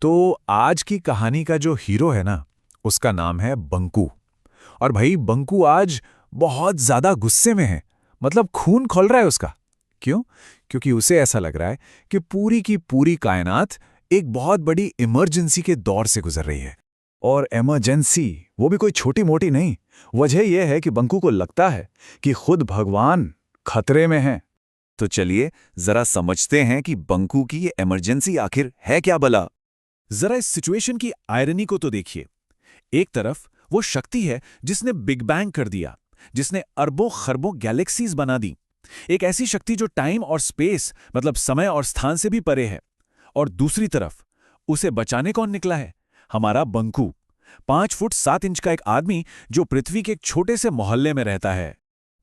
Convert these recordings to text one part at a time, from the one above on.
तो आज की कहानी का जो हीरो है ना, उसका नाम है बंकू। और भाई बंकू आज बहुत ज्यादा गुस्से में है। मतलब खून खौल रहा है उसका। क्यों? क्योंकि उसे ऐसा लग रहा है कि पूरी की पूरी कायनात एक बहुत बड़ी इमरजेंसी के दौर से गुजर रही है। और इमरजेंसी वो भी कोई छोटी मोटी नहीं। वजह यह है कि बंकू को लगता है कि खुद भगवान खतरे में है। तो चलिए जरा समझते हैं कि बंकू की ये इमरजेंसी आखिर है क्या भला। जरा इस सिचुएशन की आयरनी को तो देखिए। एक तरफ वो शक्ति है जिसने बिग बैंग कर दिया, जिसने अरबों खरबों गैलेक्सीज बना दी। एक ऐसी शक्ति जो टाइम और स्पेस मतलब समय और स्थान से भी परे है। और दूसरी तरफ उसे बचाने कौन निकला है? हमारा बंकू, 5 फुट 7 इंच का एक आदमी जो पृथ्वी के एक छोटे से मोहल्ले में रहता है।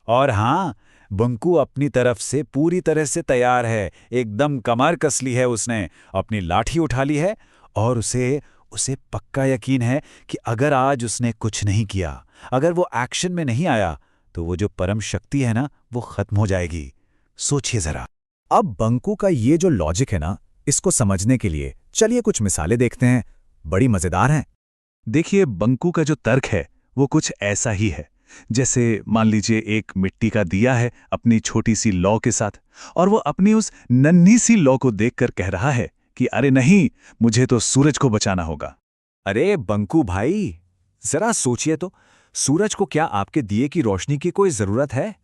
और हाँ, बंकू अपनी तरफ से पूरी तरह से तैयार है। एकदम कमर कस ली है उसने, अपनी लाठी उठा ली है और उसे उसे पक्का यकीन है कि अगर आज उसने कुछ नहीं किया, अगर वो एक्शन में नहीं आया, तो वो जो परम शक्ति है ना, वो खत्म हो जाएगी। सोचिए जरा। अब बंकू का ये जो लॉजिक है ना, इसको समझने के लिए चलिए कुछ मिसालें देखते हैं। बड़ी मजेदार हैं। देखिए, बंकू का जो तर्क है वो कुछ ऐसा ही है। जैसे मान लीजिए एक मिट्टी का दिया है अपनी छोटी सी लौ के साथ, और वो अपनी उस नन्ही सी लौ को देखकर कह रहा है कि अरे नहीं, मुझे तो सूरज को बचाना होगा। अरे बंकू भाई, जरा सोचिए तो, सूरज को क्या आपके दिए की रोशनी की कोई जरूरत है?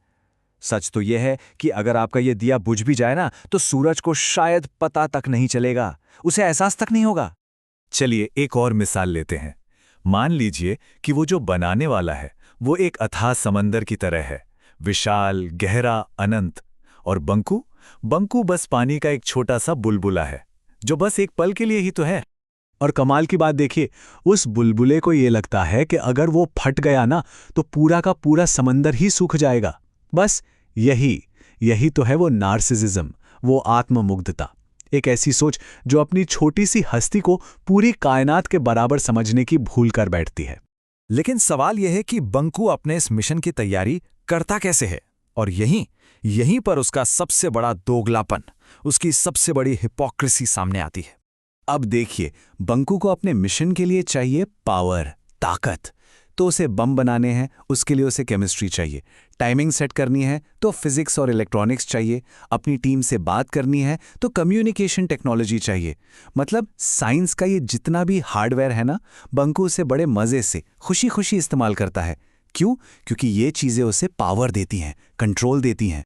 सच तो यह है कि अगर आपका यह दिया बुझ भी जाए ना, तो सूरज को शायद पता तक नहीं चलेगा, उसे एहसास तक नहीं होगा। चलिए एक और मिसाल लेते हैं। मान लीजिए कि वो जो बनाने वाला है वो एक अथाह समंदर की तरह है, विशाल, गहरा, अनंत। और बंकू बंकू बस पानी का एक छोटा सा बुलबुला है, जो बस एक पल के लिए ही तो है। और कमाल की बात देखिए, उस बुलबुले को ये लगता है कि अगर वो फट गया ना, तो पूरा का पूरा समंदर ही सूख जाएगा। बस यही तो है वो नार्सिसिज्म, वो आत्ममुग्धता। एक ऐसी सोच जो अपनी छोटी सी हस्ती को पूरी कायनात के बराबर समझने की भूल कर बैठती है। लेकिन सवाल यह है कि बंकू अपने इस मिशन की तैयारी करता कैसे है? और यहीं पर उसका सबसे बड़ा दोगलापन, उसकी सबसे बड़ी हिपोक्रेसी सामने आती है। अब देखिए, बंकू को अपने मिशन के लिए चाहिए पावर, ताकत। तो उसे बम बनाने हैं, उसके लिए उसे केमिस्ट्री चाहिए। टाइमिंग सेट करनी है तो फिजिक्स और इलेक्ट्रॉनिक्स चाहिए। अपनी टीम से बात करनी है तो कम्युनिकेशन टेक्नोलॉजी चाहिए। मतलब साइंस का ये जितना भी हार्डवेयर है ना, बंकू उसे बड़े मजे से खुशी खुशी इस्तेमाल करता है। क्यों? क्योंकि ये चीजें उसे पावर देती हैं, कंट्रोल देती हैं।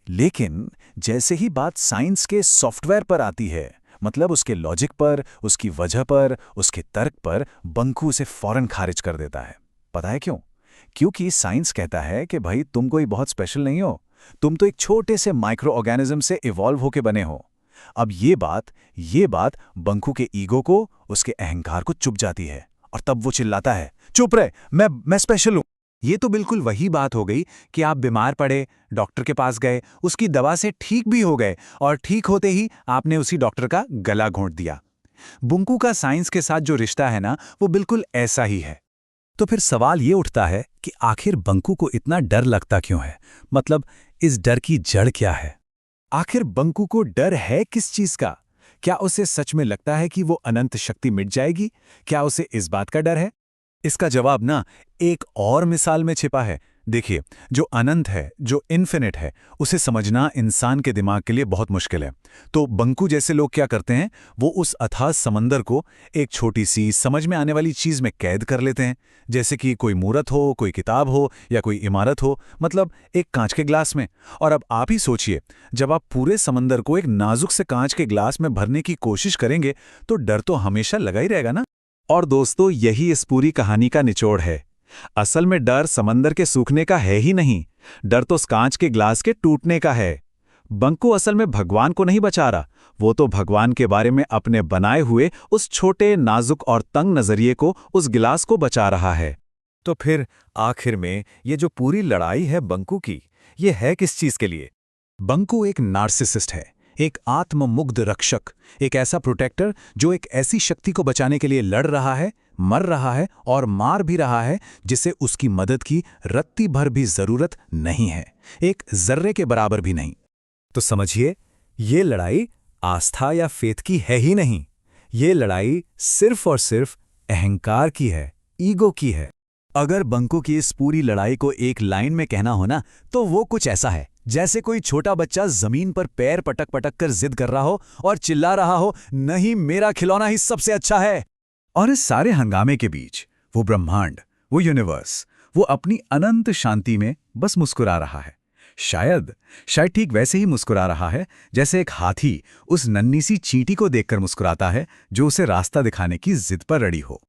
लेकिन जैसे ही बात साइंस के सॉफ्टवेयर पर आती है, मतलब उसके लॉजिक पर, उसकी वजह पर, उसके तर्क पर, बंकू उसे फौरन खारिज कर देता है। पता है क्यों? क्योंकि साइंस कहता है कि भाई तुम कोई बहुत स्पेशल नहीं हो, तुम तो एक छोटे से माइक्रो ऑर्गेनिज्म से इवॉल्व होके बने हो। अब ये बात बंकू के ईगो को, उसके अहंकार को चुभ जाती है। और तब वो चिल्लाता है, चुप रहे, मैं स्पेशल हूं। ये तो बिल्कुल वही बात हो गई कि आप बीमार पड़े, डॉक्टर के पास गए, उसकी दवा से ठीक भी हो गए, और ठीक होते ही आपने उसी डॉक्टर का गला घोंट दिया। बंकू का साइंस के साथ जो रिश्ता है ना, वो बिल्कुल ऐसा ही है। तो फिर सवाल ये उठता है कि आखिर बंकू को इतना डर लगता क्यों है? मतलब इस डर की जड़ क्या है? आखिर बंकू को डर है किस चीज का? क्या उसे सच में लगता है कि वो अनंत शक्ति मिट जाएगी? क्या उसे इस बात का डर है? इसका जवाब ना एक और मिसाल में छिपा है। देखिए, जो अनंत है, जो इन्फिनिट है, उसे समझना इंसान के दिमाग के लिए बहुत मुश्किल है। तो बंकू जैसे लोग क्या करते हैं, वो उस अथाह समंदर को एक छोटी सी समझ में आने वाली चीज में कैद कर लेते हैं। जैसे कि कोई मूर्त हो, कोई किताब हो, या कोई इमारत हो, मतलब एक कांच के ग्लास में। और अब आप ही सोचिए, जब आप पूरे समंदर को एक नाजुक से कांच के ग्लास में भरने की कोशिश करेंगे, तो डर तो हमेशा लगा ही रहेगा ना। और दोस्तों, यही इस पूरी कहानी का निचोड़ है। असल में डर समंदर के सूखने का है ही नहीं, डर तो उस कांच के ग्लास के टूटने का है। बंकू असल में भगवान को नहीं बचा रहा, वो तो भगवान के बारे में अपने बनाए हुए उस छोटे, नाजुक और तंग नजरिए को, उस गिलास को बचा रहा है। तो फिर आखिर में ये जो पूरी लड़ाई है बंकू की, ये है किस चीज के लिए? बंकू एक नार्सिसिस्ट है, एक आत्ममुग्ध रक्षक, एक ऐसा प्रोटेक्टर जो एक ऐसी शक्ति को बचाने के लिए लड़ रहा है, मर रहा है और मार भी रहा है, जिसे उसकी मदद की रत्ती भर भी जरूरत नहीं है, एक जर्रे के बराबर भी नहीं। तो समझिए, ये लड़ाई आस्था या फेथ की है ही नहीं, ये लड़ाई सिर्फ और सिर्फ अहंकार की है, ईगो की है। अगर बंकू की इस पूरी लड़ाई को एक लाइन में कहना हो ना, तो वो कुछ ऐसा है जैसे कोई छोटा बच्चा जमीन पर पैर पटक पटक कर जिद कर रहा हो और चिल्ला रहा हो, नहीं मेरा खिलौना ही सबसे अच्छा है। और इस सारे हंगामे के बीच वो ब्रह्मांड, वो यूनिवर्स, वो अपनी अनंत शांति में बस मुस्कुरा रहा है। शायद ठीक वैसे ही मुस्कुरा रहा है जैसे एक हाथी उस नन्ही सी चींटी को देखकर मुस्कुराता है जो उसे रास्ता दिखाने की जिद पर अड़ी हो।